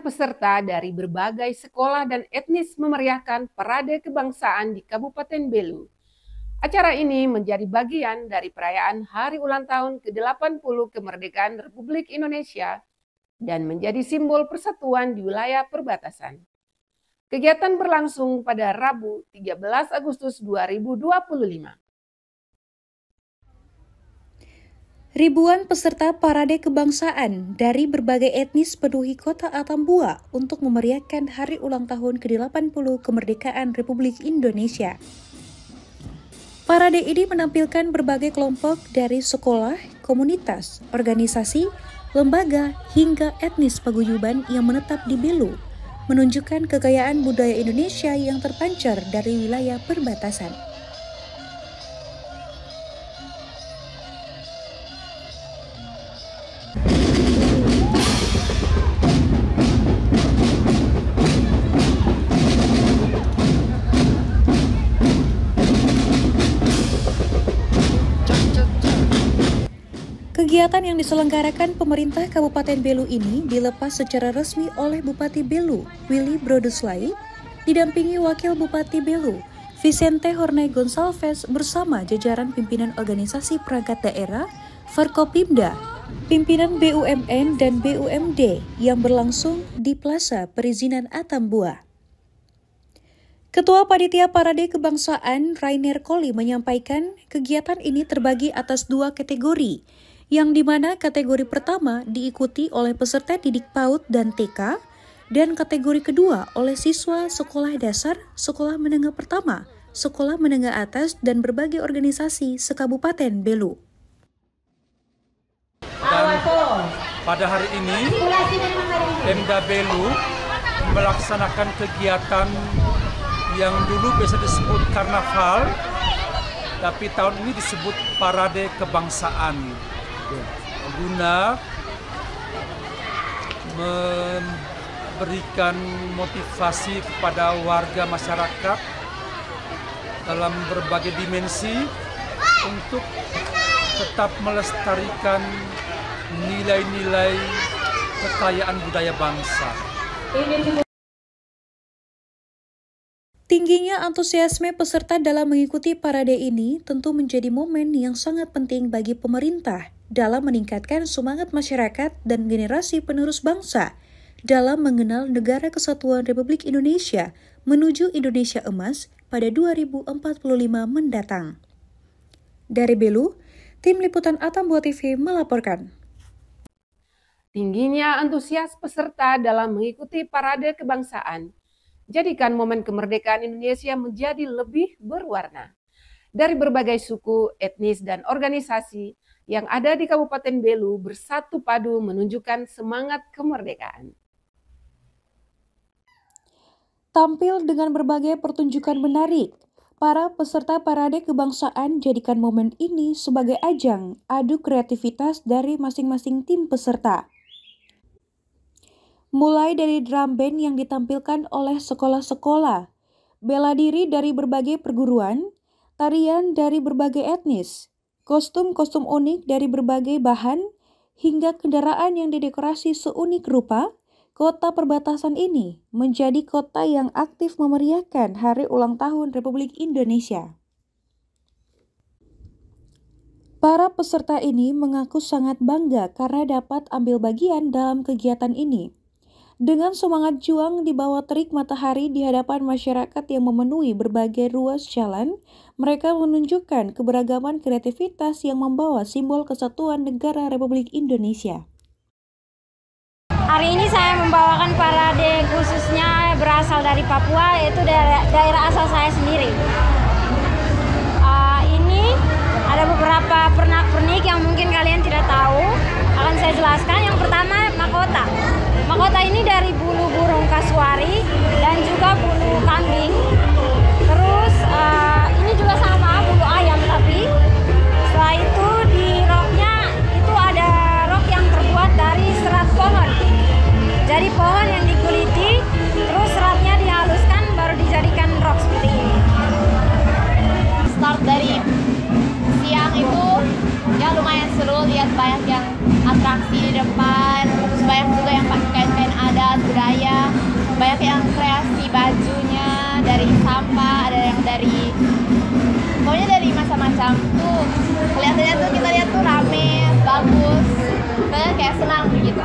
peserta dari berbagai sekolah dan etnis memeriahkan Parade Kebangsaan di Kabupaten Belu. Acara ini menjadi bagian dari perayaan Hari Ulang Tahun ke-80 Kemerdekaan Republik Indonesia dan menjadi simbol persatuan di wilayah perbatasan. Kegiatan berlangsung pada Rabu 13 Agustus 2025. Ribuan peserta Parade Kebangsaan dari berbagai etnis penuhi kota Atambua untuk memeriahkan Hari Ulang Tahun ke-80 Kemerdekaan Republik Indonesia. Parade ini menampilkan berbagai kelompok dari sekolah, komunitas, organisasi, lembaga, hingga etnis paguyuban yang menetap di Belu, menunjukkan kekayaan budaya Indonesia yang terpancar dari wilayah perbatasan. Kegiatan yang diselenggarakan pemerintah Kabupaten Belu ini dilepas secara resmi oleh Bupati Belu, Willy Broduslai, didampingi Wakil Bupati Belu, Vicente Hornay Gonsalves bersama jajaran pimpinan organisasi perangkat daerah, Forkopimda, pimpinan BUMN dan BUMD yang berlangsung di Plaza Perizinan Atambua. Ketua Panitia Parade Kebangsaan Rainer Koli menyampaikan kegiatan ini terbagi atas dua kategori, yang dimana kategori pertama diikuti oleh peserta didik PAUD dan TK, dan kategori kedua oleh siswa sekolah dasar, sekolah menengah pertama, sekolah menengah atas, dan berbagai organisasi sekabupaten Belu. Dan pada hari ini, Pemda Belu melaksanakan kegiatan yang dulu biasa disebut karnaval, tapi tahun ini disebut Parade Kebangsaan, guna memberikan motivasi kepada warga masyarakat dalam berbagai dimensi untuk tetap melestarikan nilai-nilai kekayaan budaya bangsa. Tingginya antusiasme peserta dalam mengikuti parade ini tentu menjadi momen yang sangat penting bagi pemerintah dalam meningkatkan semangat masyarakat dan generasi penerus bangsa dalam mengenal Negara Kesatuan Republik Indonesia menuju Indonesia Emas pada 2045 mendatang. Dari Belu, Tim Liputan Atambua TV melaporkan. Tingginya antusias peserta dalam mengikuti Parade Kebangsaan jadikan momen kemerdekaan Indonesia menjadi lebih berwarna. Dari berbagai suku, etnis, dan organisasi yang ada di Kabupaten Belu bersatu padu menunjukkan semangat kemerdekaan. Tampil dengan berbagai pertunjukan menarik, para peserta Parade Kebangsaan jadikan momen ini sebagai ajang adu kreativitas dari masing-masing tim peserta. Mulai dari drum band yang ditampilkan oleh sekolah-sekolah, bela diri dari berbagai perguruan, tarian dari berbagai etnis, kostum-kostum unik dari berbagai bahan, hingga kendaraan yang didekorasi seunik rupa, kota perbatasan ini menjadi kota yang aktif memeriahkan Hari Ulang Tahun Republik Indonesia. Para peserta ini mengaku sangat bangga karena dapat ambil bagian dalam kegiatan ini. Dengan semangat juang di bawah terik matahari di hadapan masyarakat yang memenuhi berbagai ruas jalan, mereka menunjukkan keberagaman kreativitas yang membawa simbol kesatuan negara Republik Indonesia. Hari ini saya membawakan parade khususnya berasal dari Papua, yaitu daerah asal saya sendiri. Ini ada beberapa pernak-pernik yang mungkin kalian tidak tahu, akan saya jelaskan. Yang pertama, mahkota. Mahkota ini dari bulu burung kasuari dan juga bulu kambing. Terus ini juga sama bulu ayam, tapi setelah itu di roknya itu ada rok yang terbuat dari serat pohon. Jadi pohon yang dikuliti, terus seratnya dihaluskan baru dijadikan rok seperti ini. Start dari siang itu ya lumayan seru, lihat banyak yang atraksi di depan, terus banyak juga yang pakai kain-kain adat. adat, budaya. Banyak yang kreasi bajunya dari sampah, ada yang dari pokoknya dari macam-macam tuh. Kelihatannya tuh kita lihat tuh rame, bagus. Kita kayak senang gitu.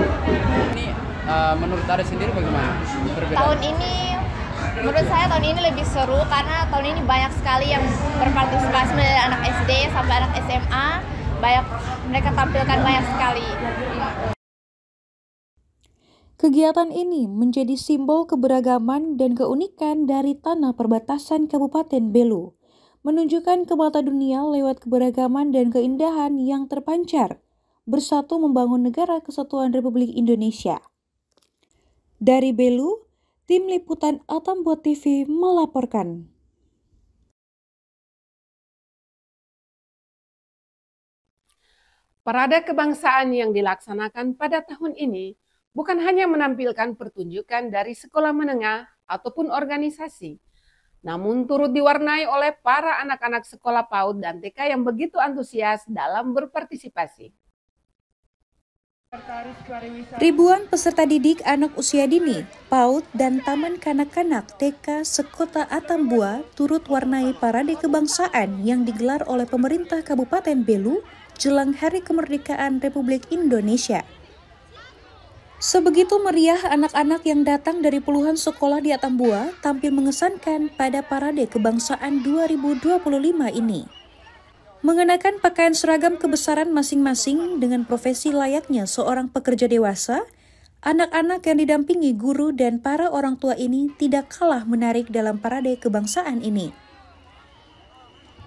Ini menurut Ari sendiri bagaimana? Tahun ini menurut saya tahun ini lebih seru karena tahun ini banyak sekali yang berpartisipasi dari anak SD sampai anak SMA. Banyak mereka tampilkan banyak sekali. Kegiatan ini menjadi simbol keberagaman dan keunikan dari tanah perbatasan Kabupaten Belu, menunjukkan ke mata dunia lewat keberagaman dan keindahan yang terpancar, bersatu membangun negara kesatuan Republik Indonesia. Dari Belu, Tim Liputan Atambua TV melaporkan. Parade kebangsaan yang dilaksanakan pada tahun ini bukan hanya menampilkan pertunjukan dari sekolah menengah ataupun organisasi, namun turut diwarnai oleh para anak-anak sekolah PAUD dan TK yang begitu antusias dalam berpartisipasi. Ribuan peserta didik anak usia dini, PAUD, dan Taman Kanak-Kanak TK Sekota Atambua turut warnai parade kebangsaan yang digelar oleh pemerintah Kabupaten Belu jelang Hari Kemerdekaan Republik Indonesia. Sebegitu meriah anak-anak yang datang dari puluhan sekolah di Atambua tampil mengesankan pada parade kebangsaan 2025 ini. Mengenakan pakaian seragam kebesaran masing-masing dengan profesi layaknya seorang pekerja dewasa, anak-anak yang didampingi guru dan para orang tua ini tidak kalah menarik dalam parade kebangsaan ini.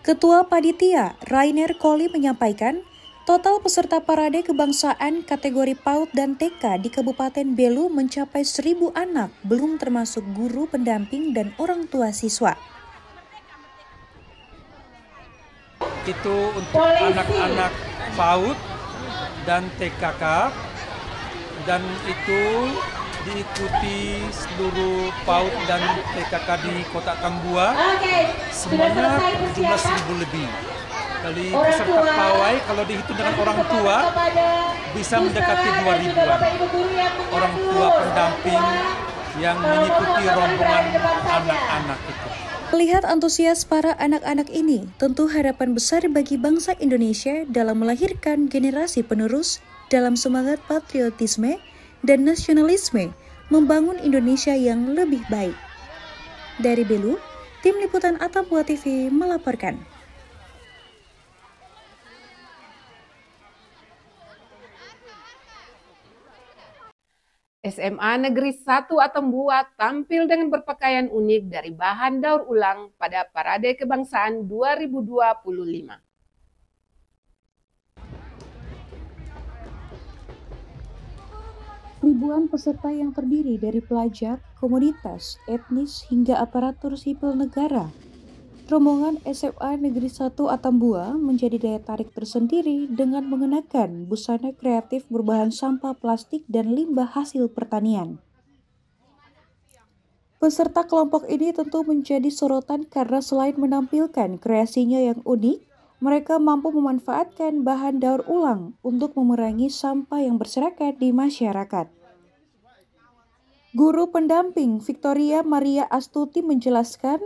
Ketua Panitia, Rainer Koli menyampaikan, total peserta parade kebangsaan kategori PAUD dan TK di Kabupaten Belu mencapai 1.000 anak, belum termasuk guru pendamping dan orang tua siswa. Itu untuk anak-anak PAUD dan TKK, dan itu diikuti seluruh PAUD dan TKK di Kota Atambua. Semuanya jumlah 1.000 lebih. Dari peserta pawai kalau dihitung dengan orang tua bisa mendekati 2.000-an orang tua pendamping yang mengikuti rombongan anak-anak itu. Melihat antusias para anak-anak ini, tentu harapan besar bagi bangsa Indonesia dalam melahirkan generasi penerus dalam semangat patriotisme dan nasionalisme, membangun Indonesia yang lebih baik. Dari Belu, Tim Liputan Atambua TV melaporkan. SMA Negeri 1 Atambua tampil dengan berpakaian unik dari bahan daur ulang pada Parade Kebangsaan 2025. Ribuan peserta yang terdiri dari pelajar, komunitas, etnis, hingga aparatur sipil negara. Rombongan SMA Negeri 1 Atambua menjadi daya tarik tersendiri dengan mengenakan busana kreatif berbahan sampah plastik dan limbah hasil pertanian. Peserta kelompok ini tentu menjadi sorotan karena selain menampilkan kreasinya yang unik, mereka mampu memanfaatkan bahan daur ulang untuk memerangi sampah yang berserakat di masyarakat. Guru pendamping Victoria Maria Astuti menjelaskan,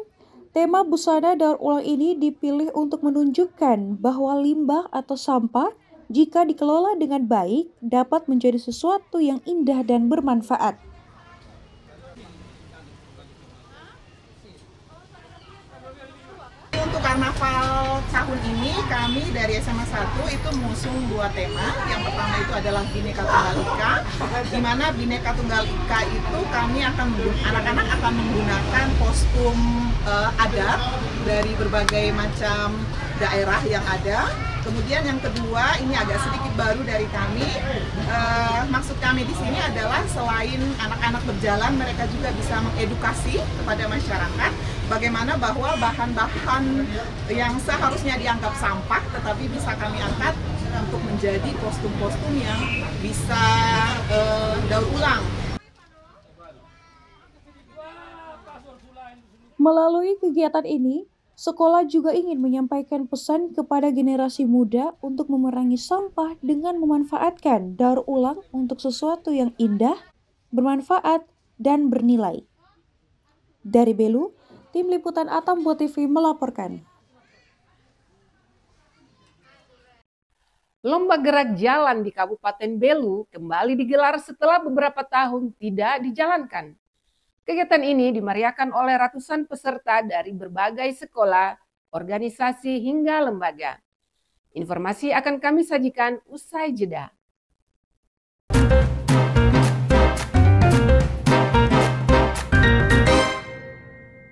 tema busana daur ulang ini dipilih untuk menunjukkan bahwa limbah atau sampah jika dikelola dengan baik dapat menjadi sesuatu yang indah dan bermanfaat. Untuk karnaval tahun ini kami dari SMA 1 itu mengusung dua tema. Yang pertama itu adalah Bhinneka Tunggal Ika, di mana Bhinneka Tunggal Ika itu anak-anak akan menggunakan kostum adat dari berbagai macam daerah yang ada. Kemudian yang kedua, ini agak sedikit baru dari kami. Maksud kami di sini adalah selain anak-anak berjalan, mereka juga bisa mengedukasi kepada masyarakat bagaimana bahwa bahan-bahan yang seharusnya dianggap sampah, tetapi bisa kami angkat untuk menjadi kostum-kostum yang bisa daur ulang. Melalui kegiatan ini, sekolah juga ingin menyampaikan pesan kepada generasi muda untuk memerangi sampah dengan memanfaatkan daur ulang untuk sesuatu yang indah, bermanfaat, dan bernilai. Dari Belu, Tim Liputan Atambo TV melaporkan. Lomba gerak jalan di Kabupaten Belu kembali digelar setelah beberapa tahun tidak dijalankan. Kegiatan ini dimeriahkan oleh ratusan peserta dari berbagai sekolah, organisasi hingga lembaga. Informasi akan kami sajikan usai jeda.